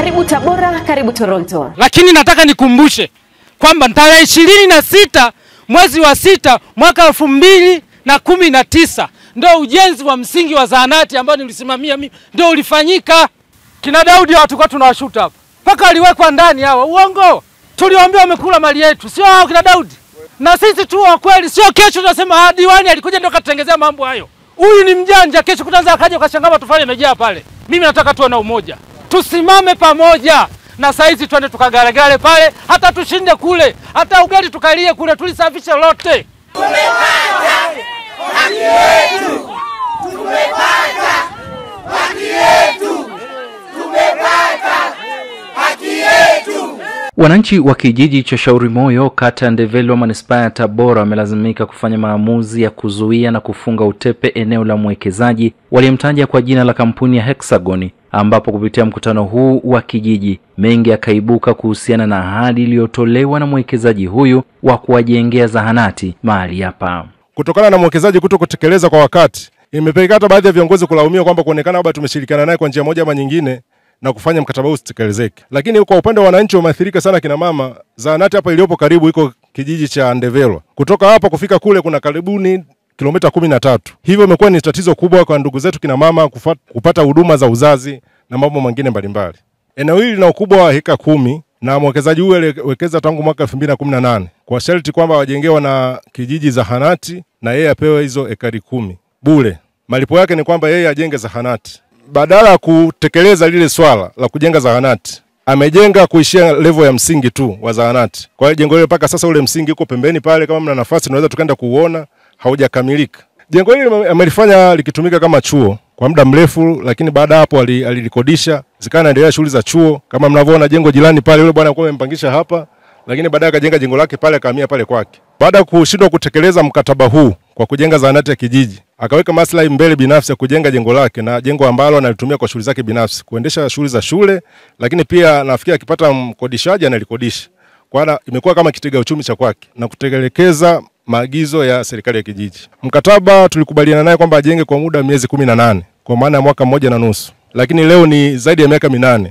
Karibu Tabora, karibu Toronto. Lakini nataka nikumbushe kwamba tarehe 26 mwezi wa 6 mwaka 2019 ndio ujenzi wa msingi wa zahanati ambao nilisimamia mimi ndio ulifanyika. Kina Daudi watu kwa tunawashuta hapa. Paka aliwekwa ndani hawa. Uongo. Tuliwaambia wamekula mali yetu. Sio hao kina Daudi. Na sisi tu wa kweli, sio kesho tunasema diwani alikuja ndio katengezea mambo hayo. Huyu ni mjanja, kesho kutaanza akaja ukashangama tufanye imejaa pale. Mimi nataka tuwe na umoja. Tusimame pamoja. Na saizi twende tukagaragare pale, hata tushinde kule, hata ugali tukalie kule, tulisafishe lote. Tumepata haki yetu. Tumepata haki yetu. Tumepata haki yetu. Wananchi wa kijiji cha Shauri Moyo, kata Ndevelo, manispaa ya Tabora wamelazimika kufanya maamuzi ya kuzuia na kufunga utepe eneo la mwekezaji waliyemtaja kwa jina la kampuni ya Hexagon, ambapo kupitia mkutano huu wa kijiji mengi yakaibuka kuhusiana na ahadi iliyotolewa na mwekezaji huyu wa kuwajengea zahanati mahali hapa. Kutokana na mwekezaji kutokutekeleza kwa wakati, imepelekea hata baadhi ya viongozi kulaumia kwamba kuonekana labda tumeshirikiana naye kwa njia moja ama nyingine na kufanya mkataba huu usitekelezeke. Lakini kwa upande wa wananchi wameathirika sana kina mama. Zahanati hapa iliyopo karibu iko kijiji cha Ndevelo. Kutoka hapa kufika kule kuna karibuni kilomita 13. Hivyo imekuwa ni tatizo kubwa kwa ndugu zetu kina mama kupata huduma za uzazi na mambo mengine mbalimbali. Eneo hili lina ukubwa wa heka 10 na mwekezaji huyu aliwekeza tangu mwaka 2018 kwa sharti kwamba wajengewa na kijiji zahanati na yeye apewe hizo ekari 10 bure. Malipo yake ni kwamba yeye ajenge zahanati. Badala ya kutekeleza lile swala la kujenga zahanati, amejenga kuishia level ya msingi tu wa zahanati. Kwa hiyo jengo hilo mpaka sasa ule msingi uko pembeni pale, kama mna nafasi tunaweza tukaenda kuuona, haujakamilika. Jengo hili amelifanya likitumika kama chuo kwa muda mrefu, lakini baada hapo alilikodisha, zikawa naendelea shughuli za chuo. Kama mnavyoona jengo jirani pale, yule bwana alikuwa amempangisha hapa, lakini baadaye akajenga jengo lake pale, akahamia pale kwake. Baada ya kushindwa kutekeleza mkataba huu kwa kujenga zahanati ya kijiji, akaweka maslahi mbele binafsi ya kujenga jengo lake, na jengo ambalo analitumia kwa shughuli zake binafsi, kuendesha shughuli za shule, lakini pia nafikiri akipata mkodishaji analikodisha. Kwa hiyo imekuwa kama kitega uchumi cha kwake na kutekeleza maagizo ya serikali ya kijiji. Mkataba tulikubaliana naye kwamba ajenge kwa muda miezi 18, kwa maana ya mwaka 1.5. Lakini leo ni zaidi ya miaka 8.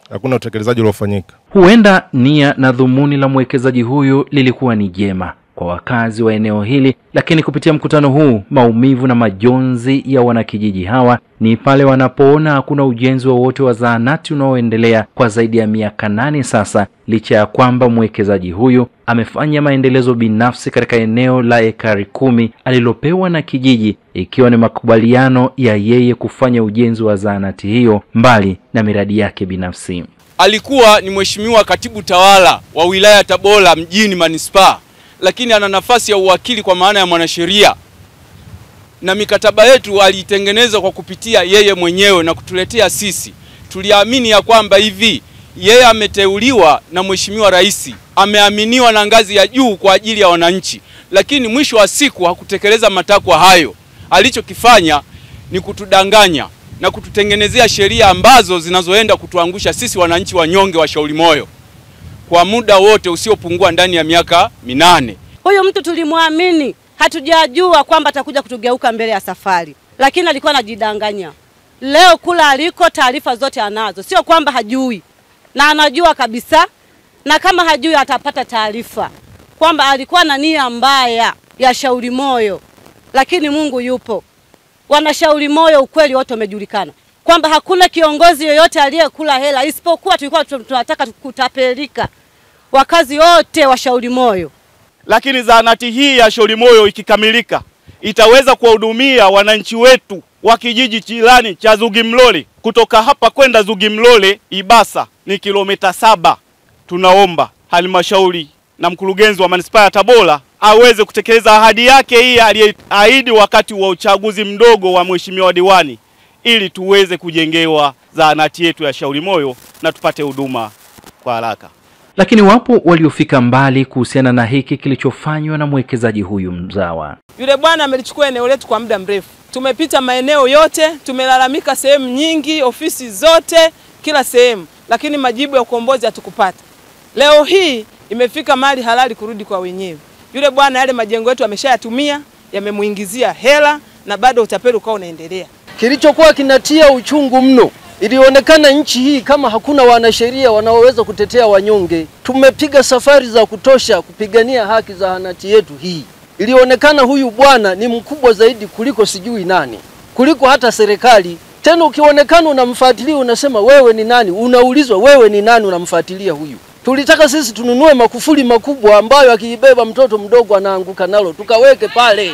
Hakuna utekelezaji uliofanyika. Huenda nia na dhumuni la mwekezaji huyu lilikuwa ni jema kwa wakazi wa eneo hili, lakini kupitia mkutano huu maumivu na majonzi ya wanakijiji hawa ni pale wanapoona hakuna ujenzi wowote wa zahanati unaoendelea kwa zaidi ya miaka 8 sasa, licha ya kwamba mwekezaji huyu amefanya maendelezo binafsi katika eneo la ekari 10 alilopewa na kijiji, ikiwa ni makubaliano ya yeye kufanya ujenzi wa zahanati hiyo mbali na miradi yake binafsi. Alikuwa ni mheshimiwa katibu tawala wa wilaya Tabora mjini manispaa, lakini ana nafasi ya uwakili kwa maana ya mwanasheria. Na mikataba yetu alitengeneza kwa kupitia yeye mwenyewe na kutuletea sisi. Tuliamini ya kwamba hivi yeye ameteuliwa na mheshimiwa rais, ameaminiwa na ngazi ya juu kwa ajili ya wananchi, lakini mwisho wa siku hakutekeleza matakwa hayo. Alichokifanya ni kutudanganya na kututengenezea sheria ambazo zinazoenda kutuangusha sisi wananchi wanyonge wa Shauri Moyo kwa muda wote usiopungua ndani ya miaka 8. Huyo mtu tulimwamini, hatujajua kwamba atakuja kutugeuka mbele ya safari, lakini alikuwa anajidanganya. Leo kula aliko taarifa zote anazo, sio kwamba hajui, na anajua kabisa, na kama hajui atapata taarifa kwamba alikuwa na nia mbaya ya Shauri Moyo. Lakini Mungu yupo. Wana Shauri Moyo ukweli wote umejulikana kwamba hakuna kiongozi yoyote aliyekula hela, isipokuwa tulikuwa tunataka kutapelika wakazi wote wa Shauri Moyo. Lakini zahanati hii ya Shauri Moyo ikikamilika itaweza kuwahudumia wananchi wetu wa kijiji jirani cha Zugimlole. Kutoka hapa kwenda Zugimlole Ibasa ni kilomita 7. Tunaomba halmashauri na mkurugenzi wa manispaa ya Tabora aweze kutekeleza ahadi yake hii aliyeahidi wakati wa uchaguzi mdogo wa mheshimiwa diwani, ili tuweze kujengewa zahanati yetu ya Shauri Moyo na tupate huduma kwa haraka. Lakini wapo waliofika mbali kuhusiana na hiki kilichofanywa na mwekezaji huyu mzawa. Yule bwana amelichukua eneo letu kwa muda mrefu. Tumepita maeneo yote, tumelalamika sehemu nyingi, ofisi zote, kila sehemu, lakini majibu ya ukombozi hatukupata. Leo hii imefika mali halali kurudi kwa wenyewe. Yule bwana yale majengo yetu ameshayatumia, yamemuingizia hela na bado utapeli ukao unaendelea. Kilichokuwa kinatia uchungu mno Ilionekana nchi hii kama hakuna wanasheria wanaoweza kutetea wanyonge. Tumepiga safari za kutosha kupigania haki za zahanati yetu hii. Ilionekana huyu bwana ni mkubwa zaidi kuliko sijui nani, kuliko hata serikali. Tena ukionekana unamfuatilia unasema wewe ni nani? Unaulizwa wewe ni nani unamfuatilia huyu? Tulitaka sisi tununue makufuli makubwa ambayo akiibeba mtoto mdogo anaanguka nalo, tukaweke pale.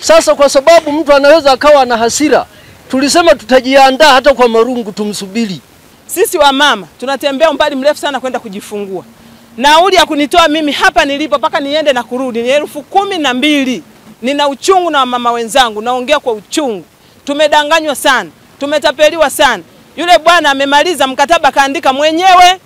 Sasa kwa sababu mtu anaweza akawa na hasira, tulisema tutajiandaa hata kwa marungu tumsubiri. Sisi wa mama tunatembea umbali mrefu sana kwenda kujifungua. Nauli ya kunitoa mimi hapa nilipo paka niende na kurudi ni 12,000. Nina uchungu na mama wenzangu, naongea kwa uchungu. Tumedanganywa sana, tumetapeliwa sana. Yule bwana amemaliza mkataba kaandika mwenyewe,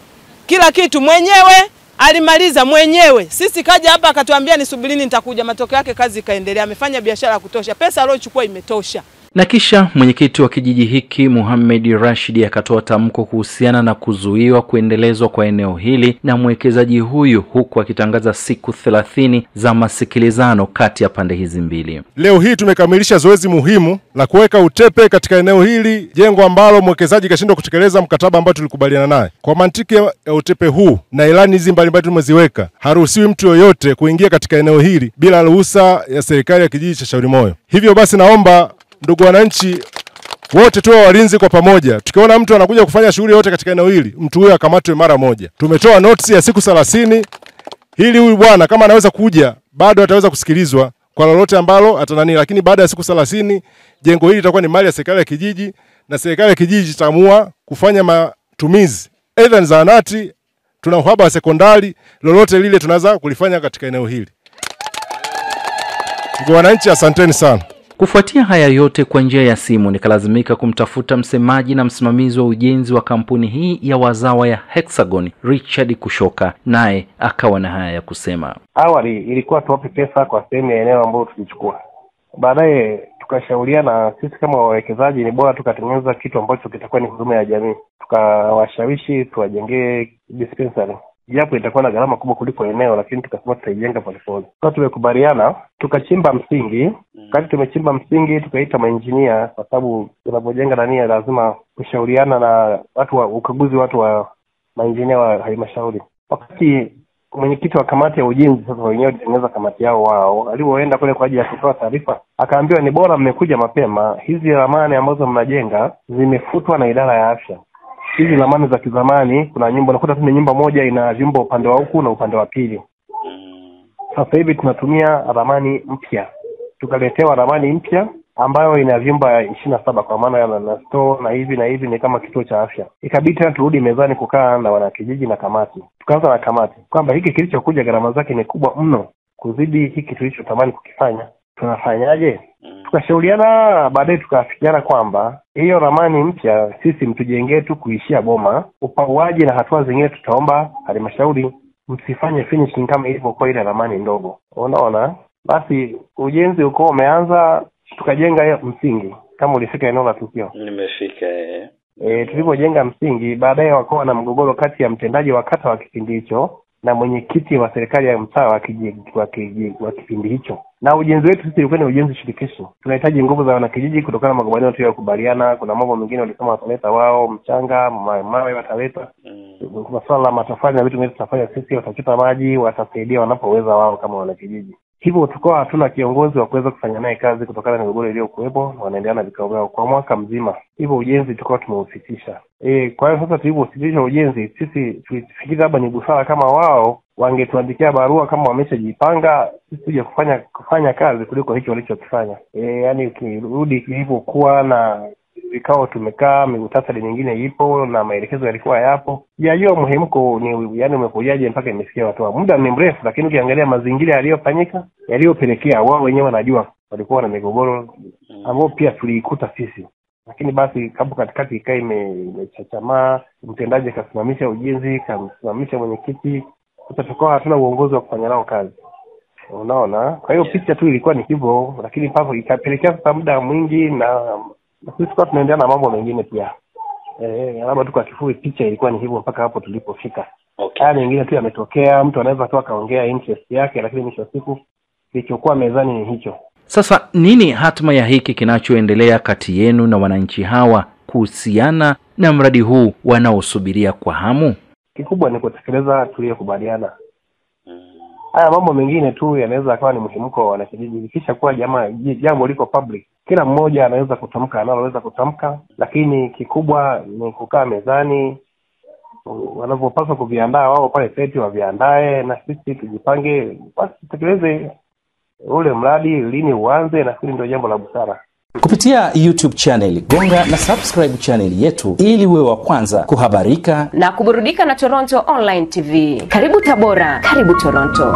kila kitu mwenyewe, alimaliza mwenyewe. Sisi kaja hapa akatuambia nisubirini nitakuja, matokeo yake kazi ikaendelea. Amefanya biashara ya kutosha, pesa aliyochukua imetosha. Na kisha mwenyekiti wa kijiji hiki Muhammad Rashid akatoa tamko kuhusiana na kuzuiwa kuendelezwa kwa eneo hili na mwekezaji huyu, huku akitangaza siku 30 za masikilizano kati ya pande hizi mbili. Leo hii tumekamilisha zoezi muhimu la kuweka utepe katika eneo hili, jengo ambalo mwekezaji kashindwa kutekeleza mkataba ambao tulikubaliana naye. Kwa mantiki ya utepe huu na ilani hizi mbalimbali tumeziweka, haruhusiwi mtu yoyote kuingia katika eneo hili bila ruhusa ya serikali ya kijiji cha Shaurimoyo. Hivyo basi naomba ndugu wananchi wote tuwe walinzi kwa pamoja. Tukiona mtu anakuja kufanya shughuli yote katika eneo hili, mtu huyo akamatwe mara moja. Tumetoa notice ya siku 30 ili huyu bwana kama anaweza kuja bado ataweza kusikilizwa kwa lolote ambalo atanani, lakini baada ya siku 30 jengo hili litakuwa ni mali ya serikali ya kijiji na serikali ya kijiji itaamua kufanya matumizi. Aidha ni zahanati, tuna uhaba wa sekondari, lolote lile tunaweza kulifanya katika eneo hili. Ndugu wananchi, asanteni sana. Kufuatia haya yote, kwa njia ya simu nikalazimika kumtafuta msemaji na msimamizi wa ujenzi wa kampuni hii ya wazawa ya Hexagon, Richard Kushoka, naye akawa na haya ya kusema. Awali ilikuwa tuwape pesa kwa sehemu ya eneo ambayo tulichukua. Baadaye tukashauriana sisi kama wawekezaji ni bora tukatengeneza kitu ambacho kitakuwa ni huduma ya jamii. Tukawashawishi tuwajengee dispensary. Japo itakuwa na gharama kubwa kuliko eneo, lakini tukasema tutaijenga polepole. Kwa tumekubaliana, tukachimba msingi. Wakati tumechimba msingi tukaita maengineer, kwa sababu tunapojenga ndani lazima kushauriana na watu wa ukaguzi, watu wa maengineer wa halmashauri. Wakati mwenyekiti wa kamati ya ujenzi sasa wenyewe walitengeneza kamati yao wao, alipoenda kule kwa ajili ya kutoa taarifa, akaambiwa ni bora mmekuja mapema. Hizi ramani ambazo mnajenga zimefutwa na idara ya afya. Hizi ramani za kizamani, kuna nyumba unakuta tu nyumba moja ina vyumba upande wa huku na upande wa pili. Sasa hivi tunatumia ramani mpya. Tukaletewa ramani mpya ambayo ina vyumba 27 kwa maana na store na hivi ni kama kituo cha afya. Ikabidi tena turudi mezani kukaa na wanakijiji na kamati. Tukaanza na kamati kwamba hiki kilichokuja gharama zake ni kubwa mno kuzidi hiki tulichotamani kukifanya. Tunafanyaje? Tukashauriana, baadaye tukafikiana kwamba hiyo ramani mpya sisi mtujengee tu kuishia boma, upauaji na hatua zingine tutaomba halmashauri, msifanye finishing kama ilivyokuwa ile ramani ndogo. Unaona? Basi ujenzi uko umeanza, tukajenga msingi kama ulifika eneo la tukio. Nimefika tulipojenga msingi, baadaye wakawa na mgogoro kati ya mtendaji wa kata wa kipindi hicho na mwenyekiti wa serikali ya mtaa wa kipindi hicho. Na ujenzi wetu sisi ulikuwa ni ujenzi shirikishi. Tunahitaji nguvu za wanakijiji kutokana na makubaliano tuliyokubaliana. Kuna mambo mengine walisema wataleta wao, mchanga, mawe wataleta. Kuna swala la matofali na vitu vingine tutafanya sisi, watachota maji, watasaidia wanapoweza wao kama wanakijiji. Hivyo tukawa hatuna kiongozi wa kuweza kufanya naye kazi kutokana na migogoro iliyokuwepo, wanaendelea na vikao vyao kwa mwaka mzima. Hivyo ujenzi tukawa tumeusitisha. Kwa hiyo sasa tulipositisha ujenzi, sisi tulifikiri labda ni busara kama wao wangetuandikia barua kama wameshajipanga sisi tuje kufanya kazi kuliko hicho walichokifanya. Yani ukirudi ilivyokuwa na vikao tumekaa, muhtasari nyingine ipo na maelekezo yalikuwa yapo. Yajua muhimuko ni yani umekujaje mpaka imefikia watu. Muda ni mrefu, lakini ukiangalia mazingira yaliyofanyika, yaliyopelekea wao wenyewe wanajua walikuwa na migogoro ambao pia tuliikuta sisi. Lakini basi kabu katikati ikaa imechachamaa, mtendaji kasimamisha ujenzi, kasimamisha mwenyekiti, tutakuwa hatuna uongozi wa kufanya nao kazi. Unaona? Kwa hiyo picha tu ilikuwa ni hivyo, lakini papo ikapelekea sasa muda mwingi na sisi kwa tunaendelea na mambo mengine pia. Labda tu kwa kifupi picha ilikuwa ni hivyo mpaka hapo tulipofika. Haya mengine tu yametokea, mtu anaweza tu akaongea interest yake, lakini mwisho wa siku kilichokuwa mezani ni hicho. Sasa nini hatma ya hiki kinachoendelea kati yenu na wananchi hawa kuhusiana na mradi huu wanaosubiria kwa hamu? Kikubwa ni kutekeleza tuliyokubaliana. Haya mambo mengine tu yanaweza akawa ni mhimko wa wanakijiji. Kisha kuwa jambo liko public, kila mmoja anaweza kutamka analoweza kutamka, lakini kikubwa ni kukaa mezani, wanavyopaswa kuviandaa wao pale seti waviandae, na sisi tujipange basi tutekeleze ule mradi lini uanze, na hili ndio jambo la busara. Kupitia YouTube channel, gonga na subscribe channel yetu ili uwe wa kwanza kuhabarika na kuburudika na Toronto Online TV. Karibu Tabora, karibu Toronto.